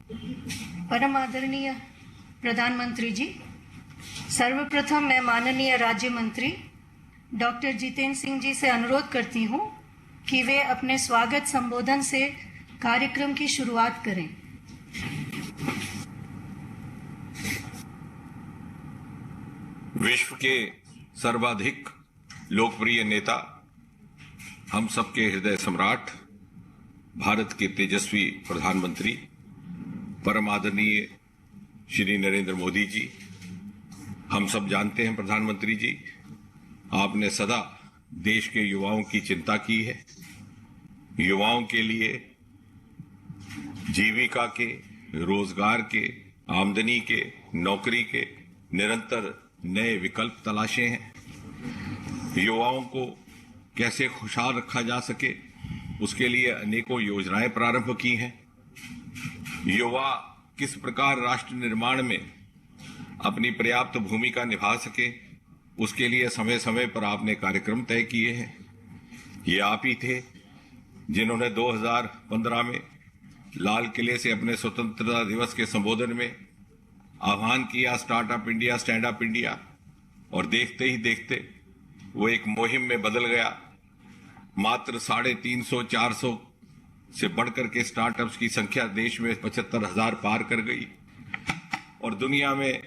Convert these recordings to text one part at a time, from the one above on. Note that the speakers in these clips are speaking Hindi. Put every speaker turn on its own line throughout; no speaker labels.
परम आदरणीय प्रधानमंत्री जी, सर्वप्रथम मैं माननीय राज्य मंत्री डॉक्टर जितेंद्र सिंह जी से अनुरोध करती हूँ कि वे अपने स्वागत संबोधन से कार्यक्रम की शुरुआत करें।
विश्व के सर्वाधिक लोकप्रिय नेता, हम सबके हृदय सम्राट, भारत के तेजस्वी प्रधानमंत्री परम आदरणीय श्री नरेंद्र मोदी जी, हम सब जानते हैं प्रधानमंत्री जी, आपने सदा देश के युवाओं की चिंता की है। युवाओं के लिए जीविका के, रोजगार के, आमदनी के, नौकरी के निरंतर नए विकल्प तलाशे हैं। युवाओं को कैसे खुशहाल रखा जा सके, उसके लिए अनेकों योजनाएं प्रारंभ की हैं। युवा किस प्रकार राष्ट्र निर्माण में अपनी पर्याप्त भूमिका निभा सके, उसके लिए समय समय पर आपने कार्यक्रम तय किए हैं। ये आप ही थे जिन्होंने 2015 में लाल किले से अपने स्वतंत्रता दिवस के संबोधन में आह्वान किया startup India, stand up India, और देखते ही देखते वो एक मुहिम में बदल गया। मात्र 350-400 से बढ़कर के स्टार्टअप्स की संख्या देश में 75,000 पार कर गई और दुनिया में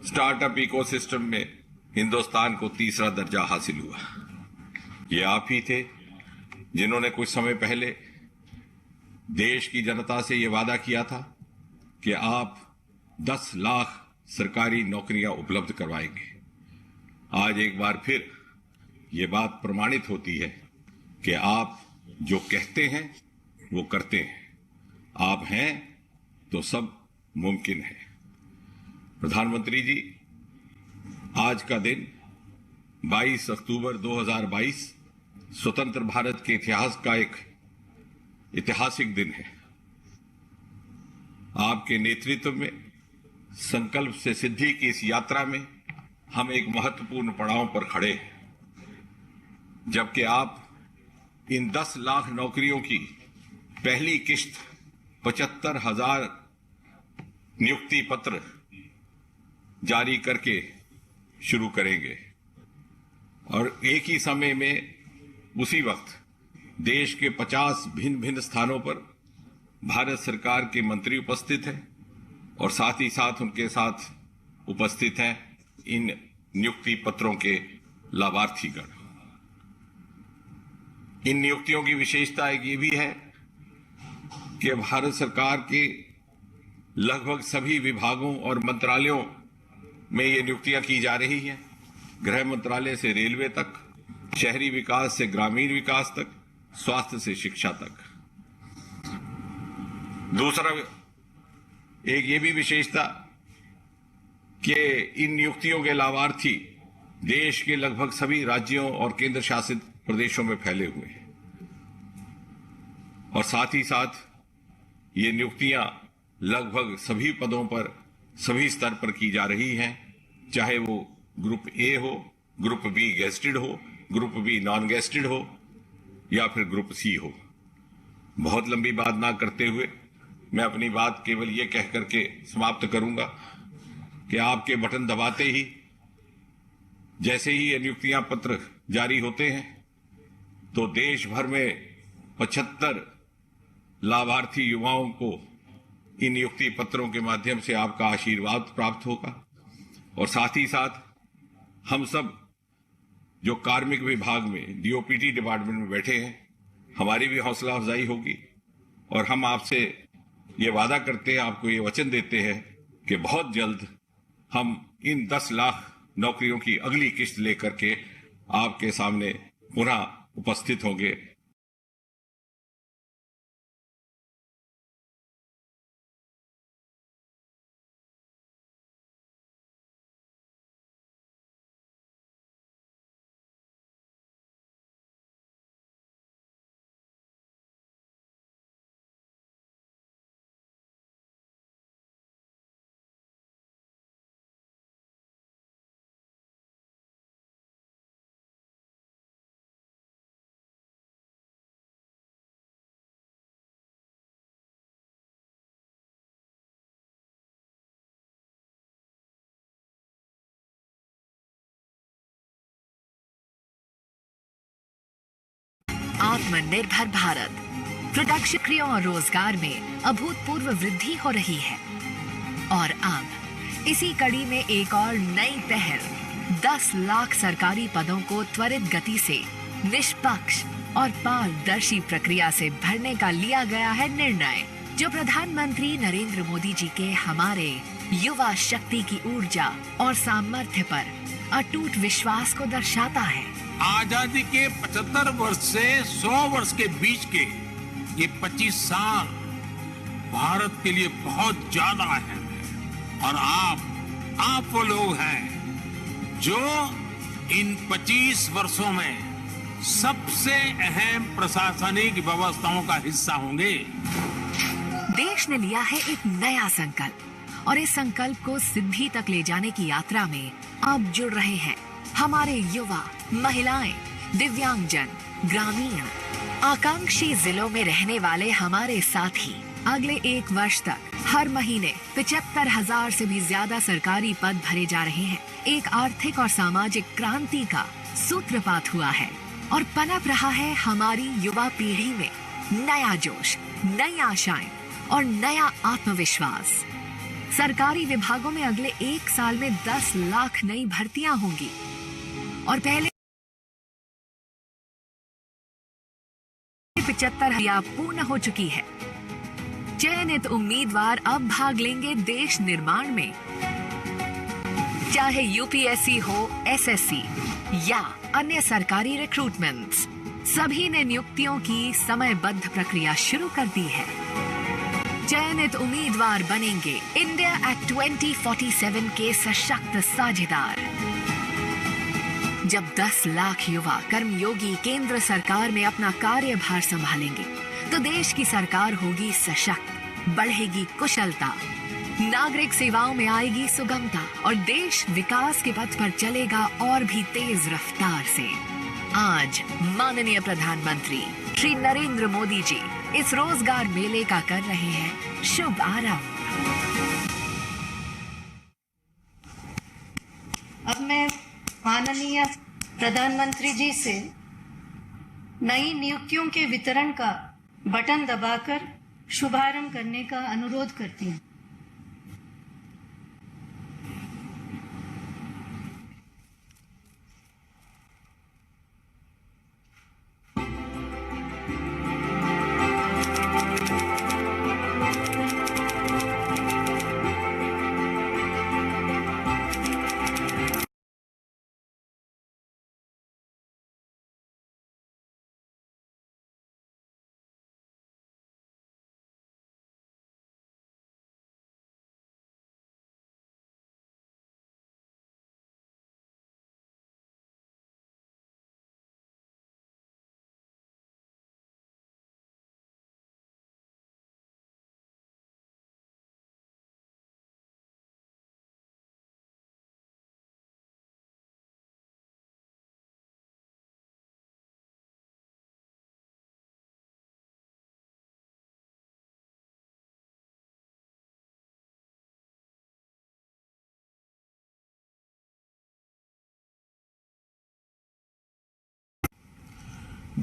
स्टार्टअप इकोसिस्टम में हिंदुस्तान को तीसरा दर्जा हासिल हुआ। ये आप ही थे जिन्होंने कुछ समय पहले देश की जनता से ये वादा किया था कि आप 10 लाख सरकारी नौकरियां उपलब्ध करवाएंगे। आज एक बार फिर ये बात प्रमाणित होती है कि आप जो कहते हैं वो करते हैं। आप हैं तो सब मुमकिन है। प्रधानमंत्री जी, आज का दिन 22 अक्टूबर 2022 स्वतंत्र भारत के इतिहास का एक ऐतिहासिक दिन है। आपके नेतृत्व में संकल्प से सिद्धि की इस यात्रा में हम एक महत्वपूर्ण पड़ाव पर खड़े हैं, जबकि आप इन 10 लाख नौकरियों की पहली किश्त 75,000 नियुक्ति पत्र जारी करके शुरू करेंगे और एक ही समय में उसी वक्त देश के 50 भिन्न भिन्न स्थानों पर भारत सरकार के मंत्री उपस्थित हैं और साथ ही साथ उनके साथ उपस्थित हैं इन नियुक्ति पत्रों के लाभार्थीगण। इन नियुक्तियों की विशेषता एक ये भी है कि भारत सरकार के लगभग सभी विभागों और मंत्रालयों में ये नियुक्तियां की जा रही हैं। गृह मंत्रालय से रेलवे तक, शहरी विकास से ग्रामीण विकास तक, स्वास्थ्य से शिक्षा तक। दूसरा एक ये भी विशेषता कि इन नियुक्तियों के लाभार्थी देश के लगभग सभी राज्यों और केंद्र शासित प्रदेशों में फैले हुए हैं और साथ ही साथ ये नियुक्तियां लगभग सभी पदों पर, सभी स्तर पर की जा रही हैं, चाहे वो ग्रुप ए हो, ग्रुप बी गेस्टेड हो, ग्रुप बी नॉन गेस्टेड हो या फिर ग्रुप सी हो। बहुत लंबी बात ना करते हुए मैं अपनी बात केवल ये कह करके समाप्त करूंगा कि आपके बटन दबाते ही, जैसे ही ये नियुक्तियां पत्र जारी होते हैं, तो देश भर में 75 लाभार्थी युवाओं को इन नियुक्ति पत्रों के माध्यम से आपका आशीर्वाद प्राप्त होगा और साथ ही साथ हम सब जो कार्मिक विभाग में डीओपीटी डिपार्टमेंट में बैठे हैं, हमारी भी हौसला अफजाई होगी और हम आपसे ये वादा करते हैं, आपको ये वचन देते हैं कि बहुत जल्द हम इन 10 लाख नौकरियों की अगली किश्त लेकर के आपके सामने पुनः उपस्थित होंगे।
आत्मनिर्भर भारत। प्रोडक्शन क्रियाओं और रोजगार में अभूतपूर्व वृद्धि हो रही है। और अब इसी कड़ी में एक और नई पहल 10 लाख सरकारी पदों को त्वरित गति से निष्पक्ष और पारदर्शी प्रक्रिया से भरने का लिया गया है निर्णय, जो प्रधानमंत्री नरेंद्र मोदी जी के हमारे युवा शक्ति की ऊर्जा और सामर्थ्य पर अटूट विश्वास को दर्शाता है।
आजादी के 75 वर्ष से 100 वर्ष के बीच के ये 25 साल भारत के लिए बहुत ज्यादा अहम है। और आप वो लोग हैं जो इन 25 वर्षों में सबसे अहम प्रशासनिक व्यवस्थाओं का हिस्सा होंगे।
देश ने लिया है एक नया संकल्प और इस संकल्प को सिद्धि तक ले जाने की यात्रा में अब जुड़ रहे हैं हमारे युवा, महिलाएं, दिव्यांगजन, ग्रामीण, आकांक्षी जिलों में रहने वाले हमारे साथी। अगले 1 वर्ष तक हर महीने 75,000 से भी ज्यादा सरकारी पद भरे जा रहे हैं। एक आर्थिक और सामाजिक क्रांति का सूत्रपात हुआ है और पनप रहा है हमारी युवा पीढ़ी में नया जोश, नई आशाएं और नया आत्मविश्वास। सरकारी विभागों में अगले 1 साल में 10 लाख नई भर्तियां होंगी और पहले 75,000 पूर्ण हो चुकी है। चयनित उम्मीदवार अब भाग लेंगे देश निर्माण में, चाहे यूपीएससी हो, एसएससी या अन्य सरकारी रिक्रूटमेंट्स। सभी ने नियुक्तियों की समयबद्ध प्रक्रिया शुरू कर दी है। चयनित उम्मीदवार बनेंगे इंडिया एक्ट 2047 के सशक्त साझेदार। जब 10 लाख युवा कर्मयोगी केंद्र सरकार में अपना कार्यभार संभालेंगे तो देश की सरकार होगी सशक्त, बढ़ेगी कुशलता, नागरिक सेवाओं में आएगी सुगमता और देश विकास के पथ पर चलेगा और भी तेज रफ्तार से। आज माननीय प्रधानमंत्री श्री नरेंद्र मोदी जी इस रोजगार मेले का कर रहे हैं शुभ आरंभ।
अब मैं माननीय प्रधानमंत्री जी से नई नियुक्तियों के वितरण का बटन दबाकर शुभारंभ करने का अनुरोध करती हूँ।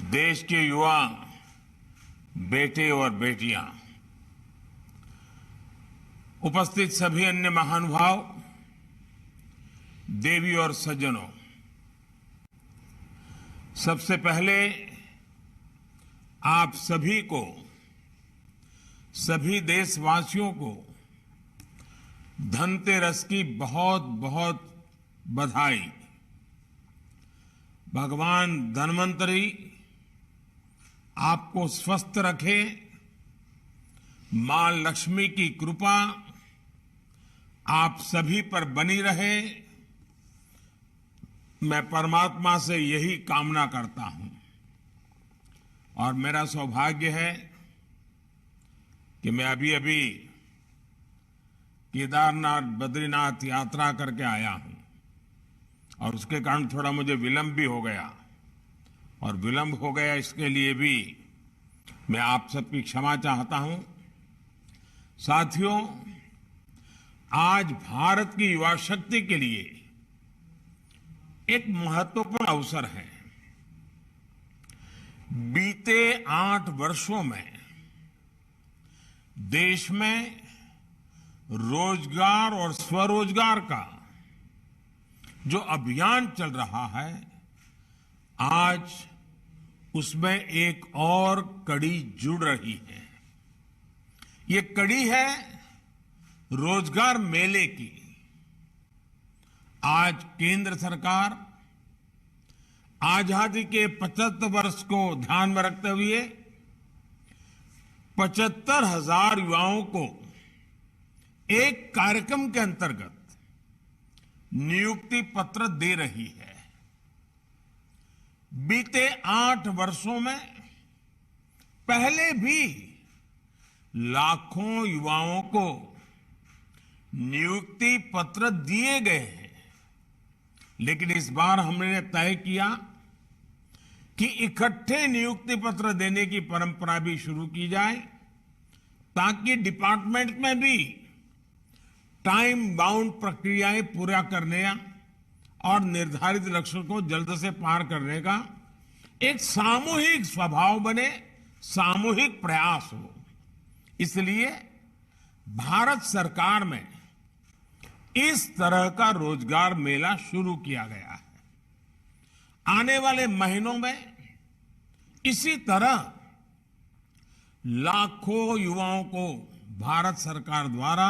देश के युवा बेटे और बेटियां, उपस्थित सभी अन्य महानुभाव, देवी और सज्जनों, सबसे पहले आप सभी को, सभी देशवासियों को धनतेरस की बहुत बहुत बधाई। भगवान धन्वंतरी आपको स्वस्थ रखे, मां लक्ष्मी की कृपा आप सभी पर बनी रहे। मैं परमात्मा से यही कामना करता हूं और मेरा सौभाग्य है कि मैं अभी केदारनाथ बद्रीनाथ यात्रा करके आया हूं और उसके कारण थोड़ा मुझे विलंब भी हो गया और विलंब हो गया इसके लिए भी मैं आप सबकी क्षमा चाहता हूं। साथियों, आज भारत की युवा शक्ति के लिए एक महत्वपूर्ण अवसर है। बीते 8 वर्षों में देश में रोजगार और स्वरोजगार का जो अभियान चल रहा है, आज उसमें एक और कड़ी जुड़ रही है। ये कड़ी है रोजगार मेले की। आज केंद्र सरकार आजादी के 75 वर्ष को ध्यान में रखते हुए 75,000 युवाओं को एक कार्यक्रम के अंतर्गत नियुक्ति पत्र दे रही है। बीते 8 वर्षों में पहले भी लाखों युवाओं को नियुक्ति पत्र दिए गए हैं, लेकिन इस बार हमने तय किया कि इकट्ठे नियुक्ति पत्र देने की परंपरा भी शुरू की जाए, ताकि डिपार्टमेंट में भी टाइम बाउंड प्रक्रियाएं पूरा करने और निर्धारित लक्ष्य को जल्द से पार करने का एक सामूहिक स्वभाव बने, सामूहिक प्रयास हो। इसलिए भारत सरकार में इस तरह का रोजगार मेला शुरू किया गया है। आने वाले महीनों में इसी तरह लाखों युवाओं को भारत सरकार द्वारा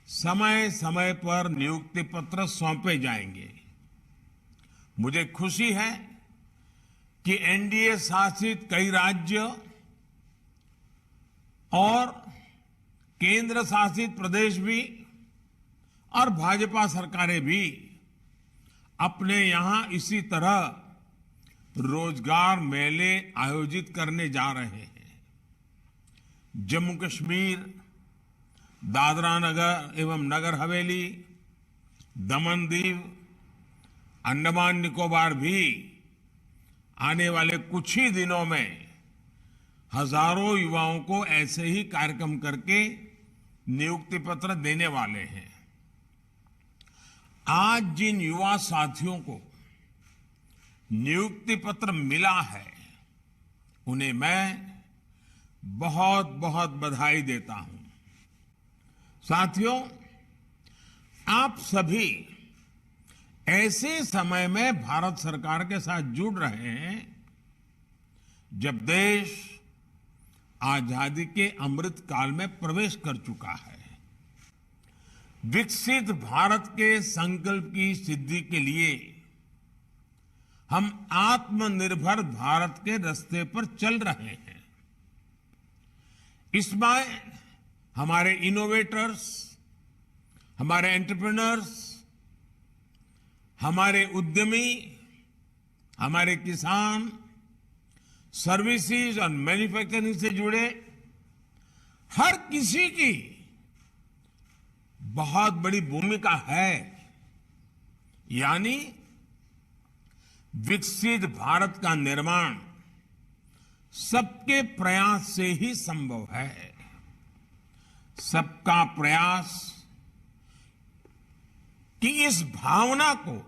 समय समय पर नियुक्ति पत्र सौंपे जाएंगे। मुझे खुशी है कि एनडीए शासित कई राज्य और केंद्र शासित प्रदेश भी और भाजपा सरकारें भी अपने यहां इसी तरह रोजगार मेले आयोजित करने जा रहे हैं। जम्मू कश्मीर, दादरा नगर एवं नगर हवेली, दमन दीव, अंडमान निकोबार भी आने वाले कुछ ही दिनों में हजारों युवाओं को ऐसे ही कार्यक्रम करके नियुक्ति पत्र देने वाले हैं। आज जिन युवा साथियों को नियुक्ति पत्र मिला है, उन्हें मैं बहुत बहुत बधाई देता हूं। साथियों, आप सभी ऐसे समय में भारत सरकार के साथ जुड़ रहे हैं जब देश आजादी के अमृत काल में प्रवेश कर चुका है। विकसित भारत के संकल्प की सिद्धि के लिए हम आत्मनिर्भर भारत के रास्ते पर चल रहे हैं। इसमें हमारे इनोवेटर्स, हमारे एंटरप्रेन्योर्स, हमारे उद्यमी, हमारे किसान, सर्विसेज और मैन्युफैक्चरिंग से जुड़े हर किसी की बहुत बड़ी भूमिका है। यानी विकसित भारत का निर्माण सबके प्रयास से ही संभव है। सबका प्रयास कि इस भावना को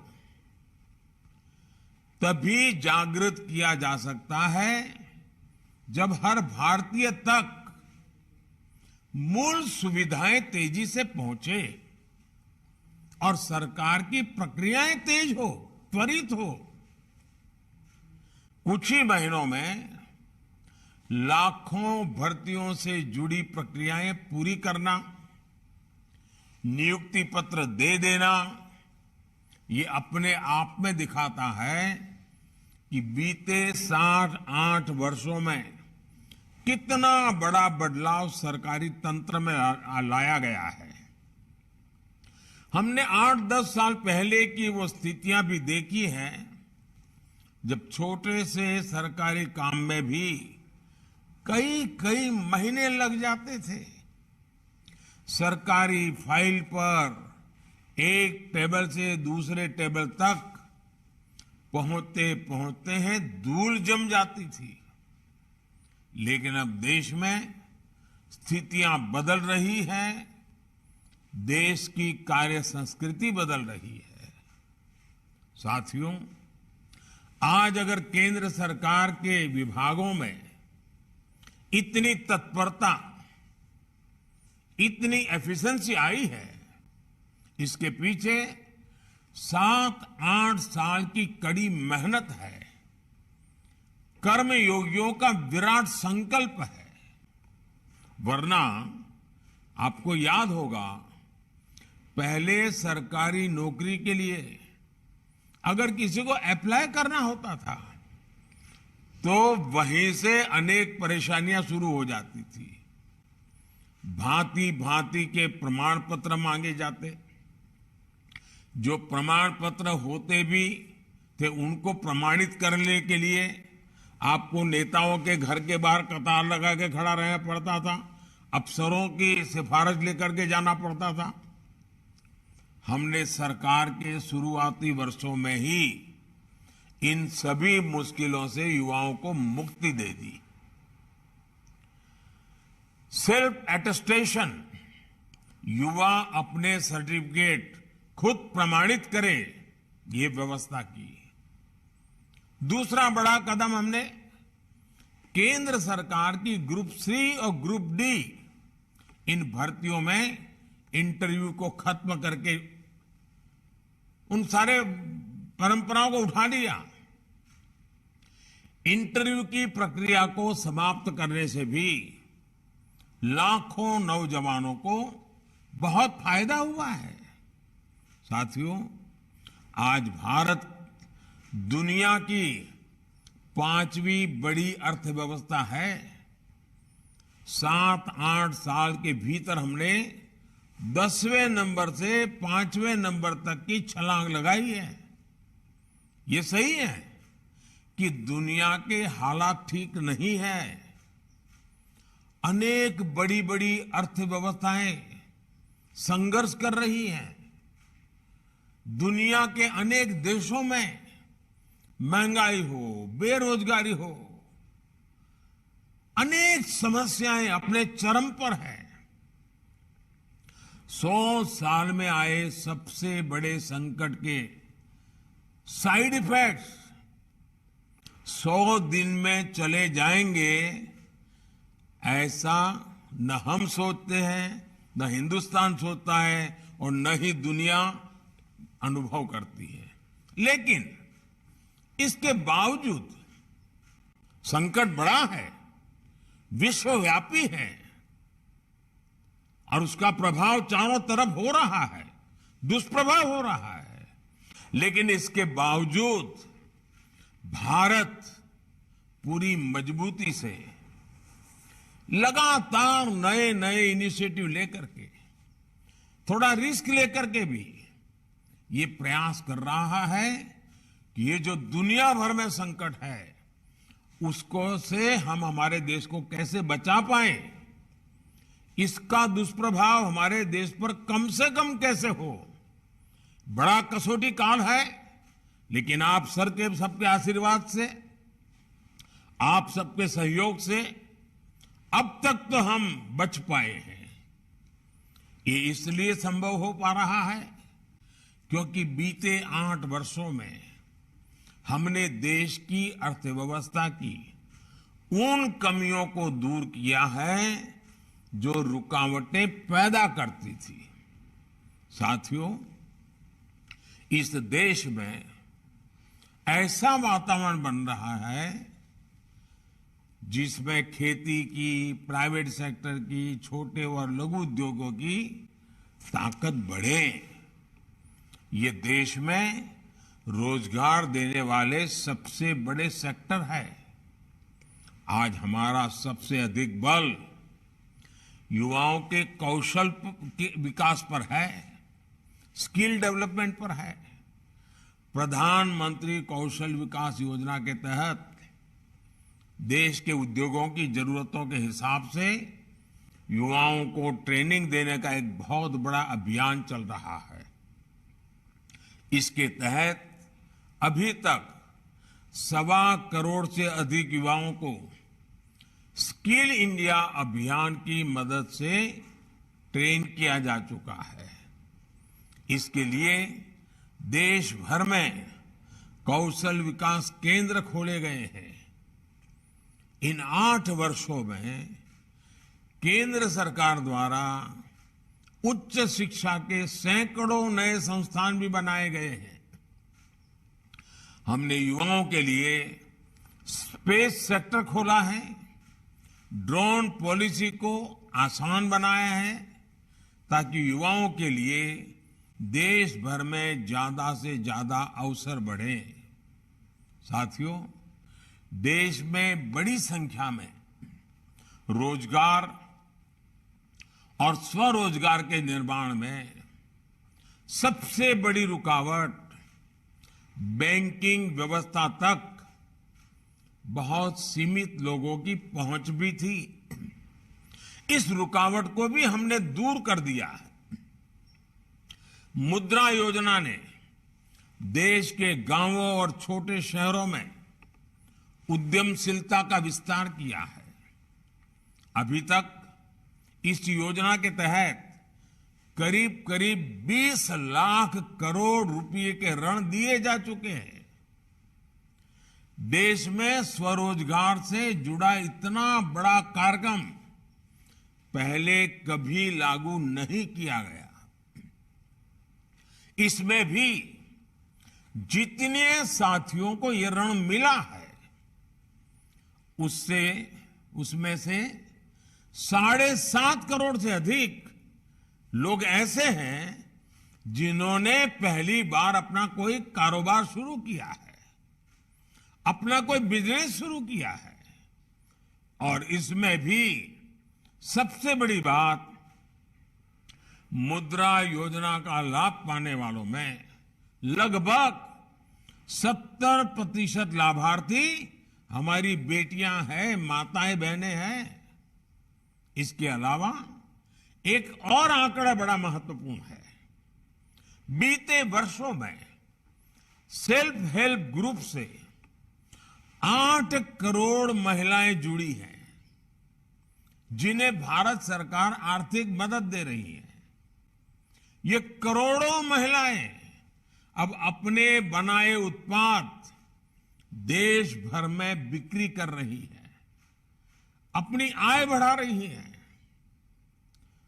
तभी जागृत किया जा सकता है जब हर भारतीय तक मूल सुविधाएं तेजी से पहुंचे और सरकार की प्रक्रियाएं तेज हो, त्वरित हो। कुछ ही महीनों में लाखों भर्तियों से जुड़ी प्रक्रियाएं पूरी करना, नियुक्ति पत्र दे देना, ये अपने आप में दिखाता है कि बीते 7-8 वर्षों में कितना बड़ा बदलाव सरकारी तंत्र में लाया गया है। हमने 8-10 साल पहले की वो स्थितियां भी देखी हैं जब छोटे से सरकारी काम में भी कई महीने लग जाते थे। सरकारी फाइल पर एक टेबल से दूसरे टेबल तक पहुंचते पहुंचते हैं धूल जम जाती थी। लेकिन अब देश में स्थितियां बदल रही हैं, देश की कार्य संस्कृति बदल रही है। साथियों, आज अगर केंद्र सरकार के विभागों में इतनी तत्परता, इतनी एफिशिएंसी आई है, इसके पीछे 7-8 साल की कड़ी मेहनत है, कर्मयोगियों का विराट संकल्प है। वरना आपको याद होगा, पहले सरकारी नौकरी के लिए अगर किसी को अप्लाई करना होता था तो वहीं से अनेक परेशानियां शुरू हो जाती थी। भांति भांति के प्रमाण पत्र मांगे जाते, जो प्रमाण पत्र होते भी थे उनको प्रमाणित करने के लिए आपको नेताओं के घर के बाहर कतार लगा के खड़ा रहना पड़ता था, अफसरों की सिफारिश लेकर के जाना पड़ता था। हमने सरकार के शुरुआती वर्षों में ही इन सभी मुश्किलों से युवाओं को मुक्ति दे दी। सेल्फ अटेस्टेशन, युवा अपने सर्टिफिकेट खुद प्रमाणित करे, ये व्यवस्था की। दूसरा बड़ा कदम हमने केंद्र सरकार की ग्रुप सी और ग्रुप डी इन भर्तियों में इंटरव्यू को खत्म करके उन सारे परंपराओं को उठा लिया। इंटरव्यू की प्रक्रिया को समाप्त करने से भी लाखों नौजवानों को बहुत फायदा हुआ है। साथियों, आज भारत दुनिया की 5वीं बड़ी अर्थव्यवस्था है। 7-8 साल के भीतर हमने 10वें नंबर से 5वें नंबर तक की छलांग लगाई है। ये सही है कि दुनिया के हालात ठीक नहीं है। अनेक बड़ी बड़ी अर्थव्यवस्थाएं संघर्ष कर रही हैं। दुनिया के अनेक देशों में महंगाई हो, बेरोजगारी हो, अनेक समस्याएं अपने चरम पर हैं। 100 साल में आए सबसे बड़े संकट के साइड इफेक्ट्स 100 दिन में चले जाएंगे, ऐसा न हम सोचते हैं, न हिंदुस्तान सोचता है और न ही दुनिया अनुभव करती है। लेकिन इसके बावजूद संकट बड़ा है, विश्वव्यापी है और उसका प्रभाव चारों तरफ हो रहा है, दुष्प्रभाव हो रहा है। लेकिन इसके बावजूद भारत पूरी मजबूती से लगातार नए नए इनिशिएटिव लेकर के, थोड़ा रिस्क लेकर के भी ये प्रयास कर रहा है कि ये जो दुनिया भर में संकट है उसको से हम हमारे देश को कैसे बचा पाए, इसका दुष्प्रभाव हमारे देश पर कम से कम कैसे हो। बड़ा कसौटी काल है, लेकिन आप सबके आशीर्वाद से, आप सबके सहयोग से अब तक तो हम बच पाए हैं। ये इसलिए संभव हो पा रहा है क्योंकि बीते 8 वर्षों में हमने देश की अर्थव्यवस्था की उन कमियों को दूर किया है जो रुकावटें पैदा करती थी। साथियों, इस देश में ऐसा वातावरण बन रहा है जिसमें खेती की, प्राइवेट सेक्टर की, छोटे और लघु उद्योगों की ताकत बढ़े। ये देश में रोजगार देने वाले सबसे बड़े सेक्टर है। आज हमारा सबसे अधिक बल युवाओं के कौशल के विकास पर है, स्किल डेवलपमेंट पर है। प्रधानमंत्री कौशल विकास योजना के तहत देश के उद्योगों की जरूरतों के हिसाब से युवाओं को ट्रेनिंग देने का एक बहुत बड़ा अभियान चल रहा है। इसके तहत अभी तक 1.25 करोड़ से अधिक युवाओं को स्किल इंडिया अभियान की मदद से ट्रेन किया जा चुका है। इसके लिए देश भर में कौशल विकास केंद्र खोले गए हैं। इन 8 वर्षों में केंद्र सरकार द्वारा उच्च शिक्षा के सैकड़ों नए संस्थान भी बनाए गए हैं। हमने युवाओं के लिए स्पेस सेक्टर खोला है, ड्रोन पॉलिसी को आसान बनाया है ताकि युवाओं के लिए देश भर में ज्यादा से ज्यादा अवसर बढ़े। साथियों, देश में बड़ी संख्या में रोजगार और स्वरोजगार के निर्माण में सबसे बड़ी रुकावट बैंकिंग व्यवस्था तक बहुत सीमित लोगों की पहुंच भी थी। इस रुकावट को भी हमने दूर कर दिया है। मुद्रा योजना ने देश के गांवों और छोटे शहरों में उद्यमशीलता का विस्तार किया है। अभी तक इस योजना के तहत करीब करीब 20 लाख करोड़ रुपए के ऋण दिए जा चुके हैं। देश में स्वरोजगार से जुड़ा इतना बड़ा कार्यक्रम पहले कभी लागू नहीं किया गया। इसमें भी जितने साथियों को ये ऋण मिला है उसमें से 7.5 करोड़ से अधिक लोग ऐसे हैं जिन्होंने पहली बार अपना कोई कारोबार शुरू किया है, अपना कोई बिजनेस शुरू किया है। और इसमें भी सबसे बड़ी बात, मुद्रा योजना का लाभ पाने वालों में लगभग 70% लाभार्थी हमारी बेटियां हैं, माताएं बहनें हैं। इसके अलावा एक और आंकड़ा बड़ा महत्वपूर्ण है। बीते वर्षों में सेल्फ हेल्प ग्रुप से 8 करोड़ महिलाएं जुड़ी हैं जिन्हें भारत सरकार आर्थिक मदद दे रही है। ये करोड़ों महिलाएं अब अपने बनाए उत्पाद देश भर में बिक्री कर रही है, अपनी आय बढ़ा रही है।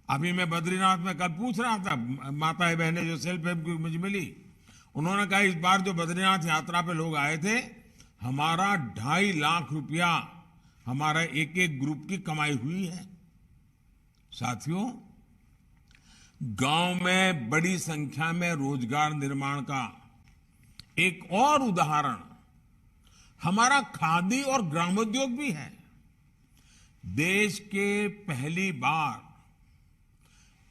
अभी मैं बद्रीनाथ में कल पूछ रहा था, माताएं बहनें जो सेल्फ हेल्प ग्रुप मुझे मिली, उन्होंने कहा इस बार जो बद्रीनाथ यात्रा पे लोग आए थे, हमारा 2.5 लाख रुपया हमारा एक ग्रुप की कमाई हुई है। साथियों, गांव में बड़ी संख्या में रोजगार निर्माण का एक और उदाहरण हमारा खादी और ग्रामोद्योग भी है। देश के पहली बार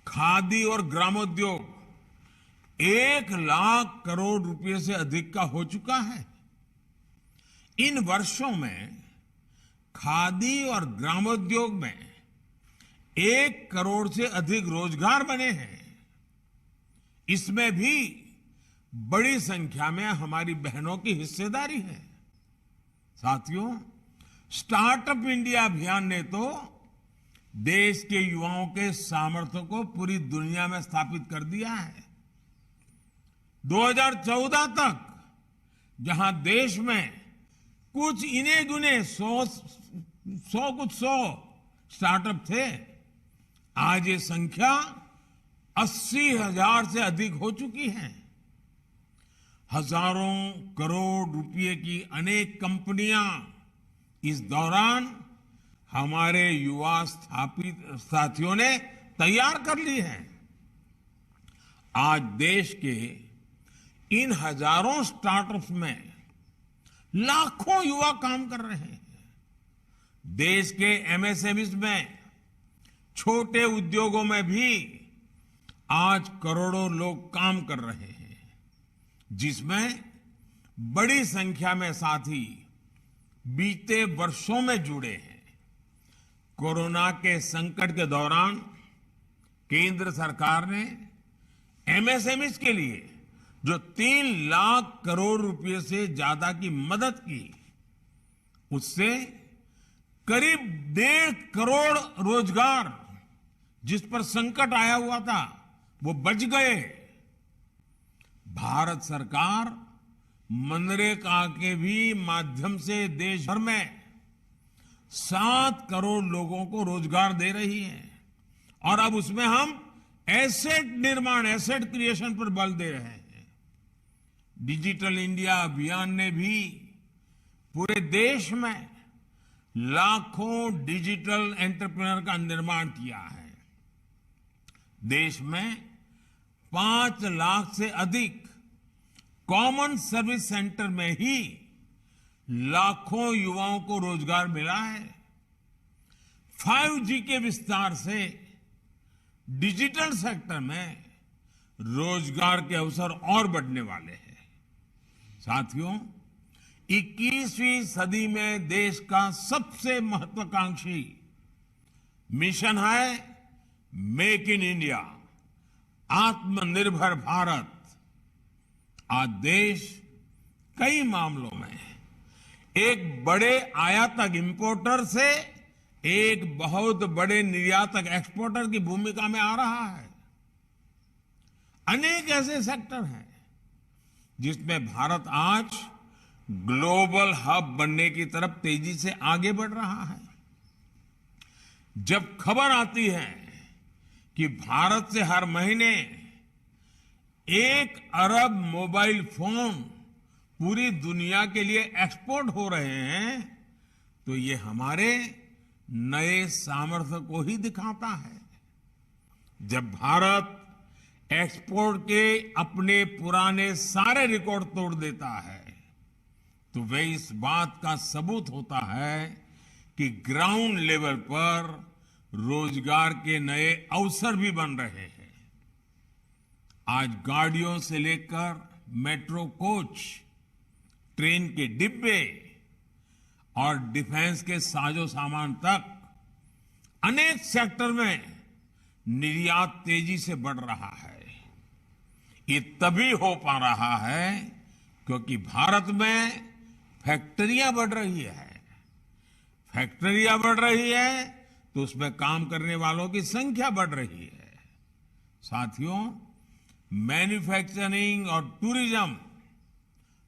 खादी और ग्रामोद्योग 1 लाख करोड़ रुपए से अधिक का हो चुका है। इन वर्षों में खादी और ग्रामोद्योग में 1 करोड़ से अधिक रोजगार बने हैं। इसमें भी बड़ी संख्या में हमारी बहनों की हिस्सेदारी है। साथियों, स्टार्टअप इंडिया अभियान ने तो देश के युवाओं के सामर्थ्य को पूरी दुनिया में स्थापित कर दिया है। 2014 तक जहां देश में कुछ इने गुने 100 स्टार्टअप थे, आज ये संख्या 80,000 से अधिक हो चुकी है। हजारों करोड़ रुपए की अनेक कंपनियां इस दौरान हमारे युवा साथियों ने तैयार कर ली हैं। आज देश के इन हजारों स्टार्टअप्स में लाखों युवा काम कर रहे हैं। देश के एमएसएमईज में, छोटे उद्योगों में भी आज करोड़ों लोग काम कर रहे हैं, जिसमें बड़ी संख्या में साथी बीते वर्षों में जुड़े हैं। कोरोना के संकट के दौरान केंद्र सरकार ने एमएसएमईज के लिए जो 3 लाख करोड़ रुपए से ज्यादा की मदद की, उससे करीब 1.5 करोड़ रोजगार जिस पर संकट आया हुआ था वो बच गए। भारत सरकार मनरेगा के भी माध्यम से देश भर में 7 करोड़ लोगों को रोजगार दे रही है। और अब उसमें हम एसेट निर्माण, एसेट क्रिएशन पर बल दे रहे हैं। डिजिटल इंडिया अभियान ने भी पूरे देश में लाखों डिजिटल एंटरप्रेन्योर का निर्माण किया है। देश में 5 लाख से अधिक कॉमन सर्विस सेंटर में ही लाखों युवाओं को रोजगार मिला है। 5G के विस्तार से डिजिटल सेक्टर में रोजगार के अवसर और बढ़ने वाले हैं। साथियों, 21वीं सदी में देश का सबसे महत्वाकांक्षी मिशन है मेक इन इंडिया, आत्मनिर्भर भारत। आज देश कई मामलों में एक बड़े आयातक इंपोर्टर से एक बहुत बड़े निर्यातक एक्सपोर्टर की भूमिका में आ रहा है। अनेक ऐसे सेक्टर हैं जिसमें भारत आज ग्लोबल हब बनने की तरफ तेजी से आगे बढ़ रहा है। जब खबर आती है कि भारत से हर महीने 1 अरब मोबाइल फोन पूरी दुनिया के लिए एक्सपोर्ट हो रहे हैं, तो ये हमारे नए सामर्थ्य को ही दिखाता है। जब भारत एक्सपोर्ट के अपने पुराने सारे रिकॉर्ड तोड़ देता है, तो वे इस बात का सबूत होता है कि ग्राउंड लेवल पर रोजगार के नए अवसर भी बन रहे हैं। आज गाड़ियों से लेकर मेट्रो कोच, ट्रेन के डिब्बे और डिफेंस के साजो सामान तक अनेक सेक्टर में निर्यात तेजी से बढ़ रहा है। ये तभी हो पा रहा है क्योंकि भारत में फैक्ट्रियां बढ़ रही है। फैक्ट्रियां बढ़ रही है तो उसमें काम करने वालों की संख्या बढ़ रही है। साथियों, मैन्युफैक्चरिंग और टूरिज्म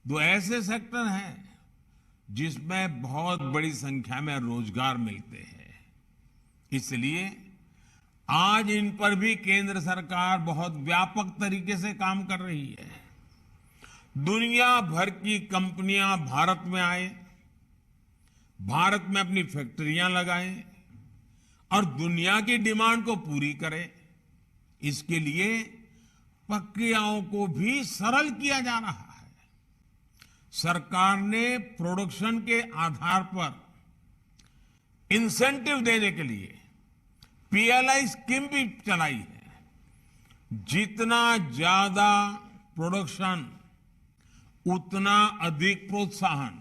2 ऐसे सेक्टर हैं जिसमें बहुत बड़ी संख्या में रोजगार मिलते हैं। इसलिए आज इन पर भी केंद्र सरकार बहुत व्यापक तरीके से काम कर रही है। दुनिया भर की कंपनियां भारत में आए, भारत में अपनी फैक्ट्रियां लगाएं और दुनिया की डिमांड को पूरी करें। इसके लिए प्रक्रियाओं को भी सरल किया जा रहा है। सरकार ने प्रोडक्शन के आधार पर इंसेंटिव देने के लिए पीएलआई स्कीम भी चलाई है। जितना ज्यादा प्रोडक्शन उतना अधिक प्रोत्साहन,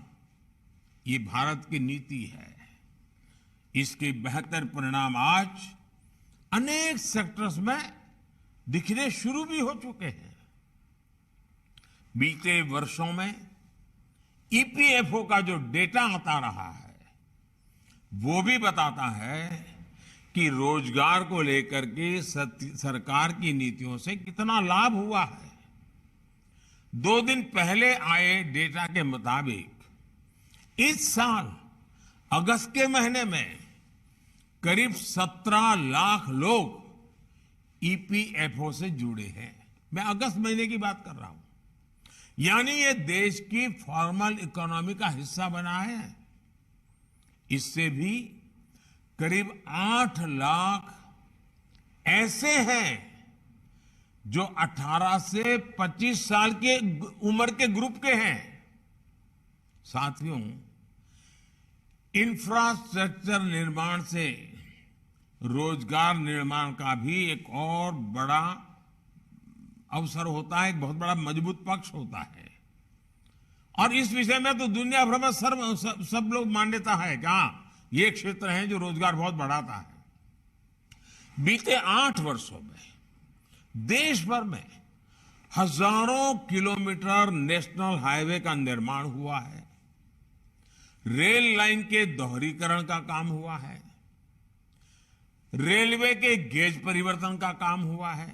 ये भारत की नीति है। इसके बेहतर परिणाम आज अनेक सेक्टर्स में दिखने शुरू भी हो चुके हैं। बीते वर्षों में ईपीएफओ का जो डेटा आता रहा है, वो भी बताता है कि रोजगार को लेकर के सरकार की नीतियों से कितना लाभ हुआ है। 2 दिन पहले आए डेटा के मुताबिक इस साल अगस्त के महीने में करीब 17 लाख लोग ईपीएफओ से जुड़े हैं। मैं अगस्त महीने की बात कर रहा हूं। यानी ये देश की फॉर्मल इकोनॉमी का हिस्सा बना है। इससे भी करीब 8 लाख ऐसे हैं जो 18 से 25 साल के उम्र के ग्रुप के हैं। साथियों, इंफ्रास्ट्रक्चर निर्माण से रोजगार निर्माण का भी एक और बड़ा अवसर होता है, एक बहुत बड़ा मजबूत पक्ष होता है। और इस विषय में तो दुनिया भर में सब लोग मान्यता है कि हाँ, ये क्षेत्र है जो रोजगार बहुत बढ़ाता है। बीते 8 वर्षों में देश भर में हजारों किलोमीटर नेशनल हाईवे का निर्माण हुआ है। रेल लाइन के दोहरीकरण का काम हुआ है। रेलवे के गेज परिवर्तन का काम हुआ है।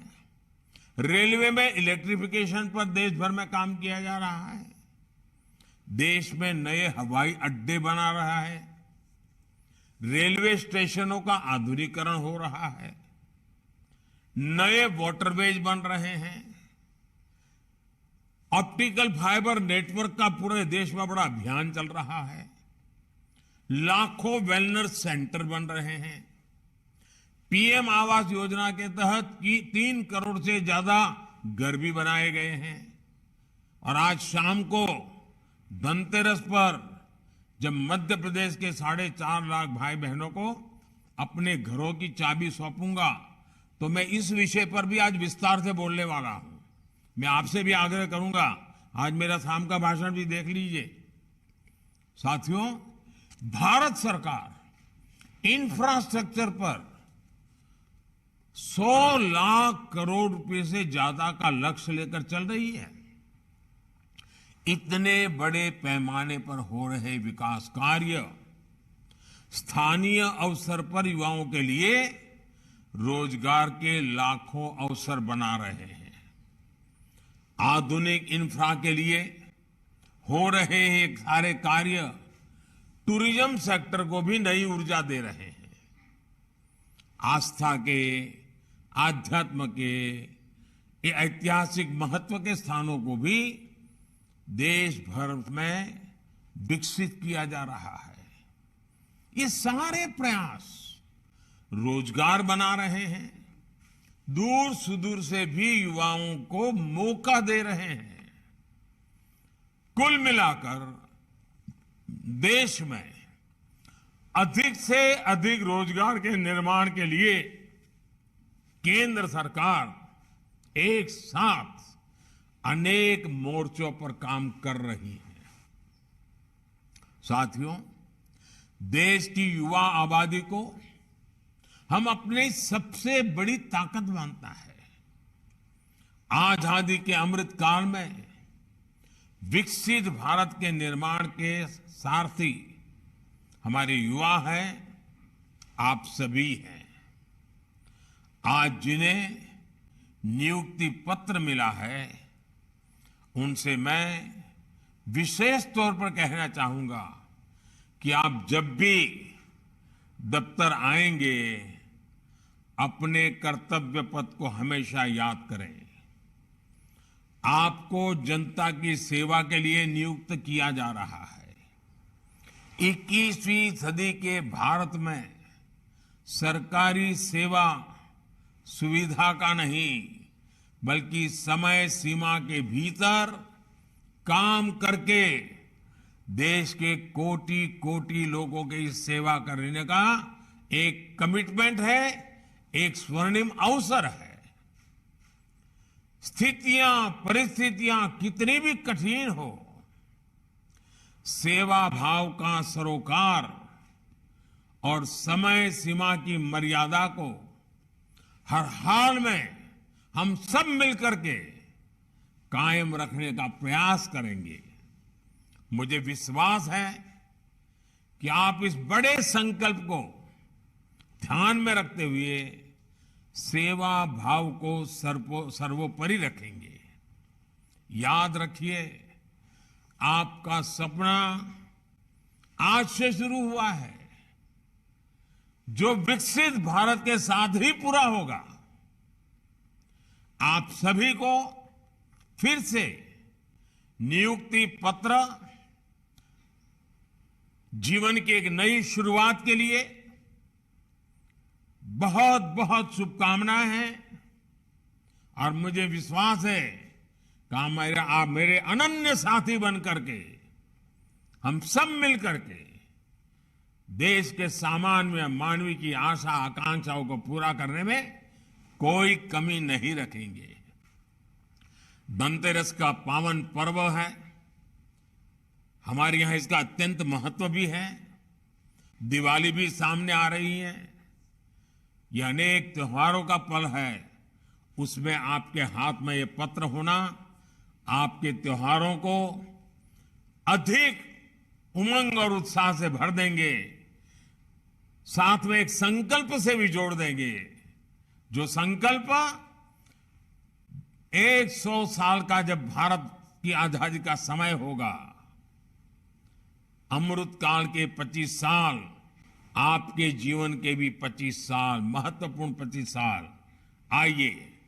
रेलवे में इलेक्ट्रिफिकेशन पर देश भर में काम किया जा रहा है। देश में नए हवाई अड्डे बना रहा है, रेलवे स्टेशनों का आधुनिकीकरण हो रहा है, नए वाटरवेज बन रहे हैं, ऑप्टिकल फाइबर नेटवर्क का पूरे देश में बड़ा अभियान चल रहा है, लाखों वेलनेस सेंटर बन रहे हैं, पीएम आवास योजना के तहत 3 करोड़ से ज्यादा घर भी बनाए गए हैं। और आज शाम को धनतेरस पर जब मध्य प्रदेश के 4.5 लाख भाई बहनों को अपने घरों की चाबी सौंपूंगा तो मैं इस विषय पर भी आज विस्तार से बोलने वाला हूं। मैं आपसे भी आग्रह करूंगा, आज मेरा शाम का भाषण भी देख लीजिए। साथियों, भारत सरकार इंफ्रास्ट्रक्चर पर 100 लाख करोड़ रुपए से ज्यादा का लक्ष्य लेकर चल रही है। इतने बड़े पैमाने पर हो रहे विकास कार्य स्थानीय अवसर पर युवाओं के लिए रोजगार के लाखों अवसर बना रहे हैं। आधुनिक इंफ्रा के लिए हो रहे ये सारे कार्य टूरिज्म सेक्टर को भी नई ऊर्जा दे रहे हैं। आस्था के, आध्यात्म के, ये ऐतिहासिक महत्व के स्थानों को भी देश भर में विकसित किया जा रहा है। ये सारे प्रयास रोजगार बना रहे हैं, दूर सुदूर से भी युवाओं को मौका दे रहे हैं। कुल मिलाकर देश में अधिक से अधिक रोजगार के निर्माण के लिए केंद्र सरकार एक साथ अनेक मोर्चों पर काम कर रही है। साथियों, देश की युवा आबादी को हम अपनी सबसे बड़ी ताकत मानता है। आजादी के अमृत काल में विकसित भारत के निर्माण के सारथी हमारे युवा हैं, आप सभी हैं। आज जिन्हें नियुक्ति पत्र मिला है उनसे मैं विशेष तौर पर कहना चाहूंगा कि आप जब भी दफ्तर आएंगे अपने कर्तव्य पथ को हमेशा याद करें। आपको जनता की सेवा के लिए नियुक्त किया जा रहा है। 21वीं सदी के भारत में सरकारी सेवा सुविधा का नहीं बल्कि समय सीमा के भीतर काम करके देश के कोटि कोटि लोगों की सेवा करने का एक कमिटमेंट है, एक स्वर्णिम अवसर है। स्थितियां, परिस्थितियां कितनी भी कठिन हो, सेवा भाव का सरोकार और समय सीमा की मर्यादा को हर हाल में हम सब मिलकर के कायम रखने का प्रयास करेंगे। मुझे विश्वास है कि आप इस बड़े संकल्प को ध्यान में रखते हुए सेवा भाव को सर्वोपरि रखेंगे। याद रखिए, आपका सपना आज से शुरू हुआ है, जो विकसित भारत के साथ ही पूरा होगा। आप सभी को फिर से नियुक्ति पत्र जीवन की एक नई शुरुआत के लिए बहुत बहुत शुभकामनाएं हैं और मुझे विश्वास है कि आप मेरे अनन्य साथी बन करके हम सब मिल करके देश के सामान्य मानवी की आशा आकांक्षाओं को पूरा करने में कोई कमी नहीं रखेंगे। धनतेरस का पावन पर्व है, हमारे यहां इसका अत्यंत महत्व भी है। दिवाली भी सामने आ रही है। यह अनेक त्योहारों का पल है, उसमें आपके हाथ में यह पत्र होना आपके त्योहारों को अधिक उमंग और उत्साह से भर देंगे, साथ में एक संकल्प से भी जोड़ देंगे, जो संकल्प 100 साल का जब भारत की आजादी का समय होगा अमृत काल के 25 साल आपके जीवन के भी 25 साल, महत्वपूर्ण 25 साल, आइए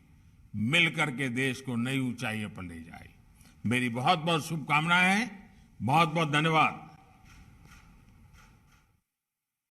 मिलकर के देश को नई ऊंचाइयों पर ले जाए। मेरी बहुत बहुत शुभकामनाएं हैं। बहुत बहुत धन्यवाद।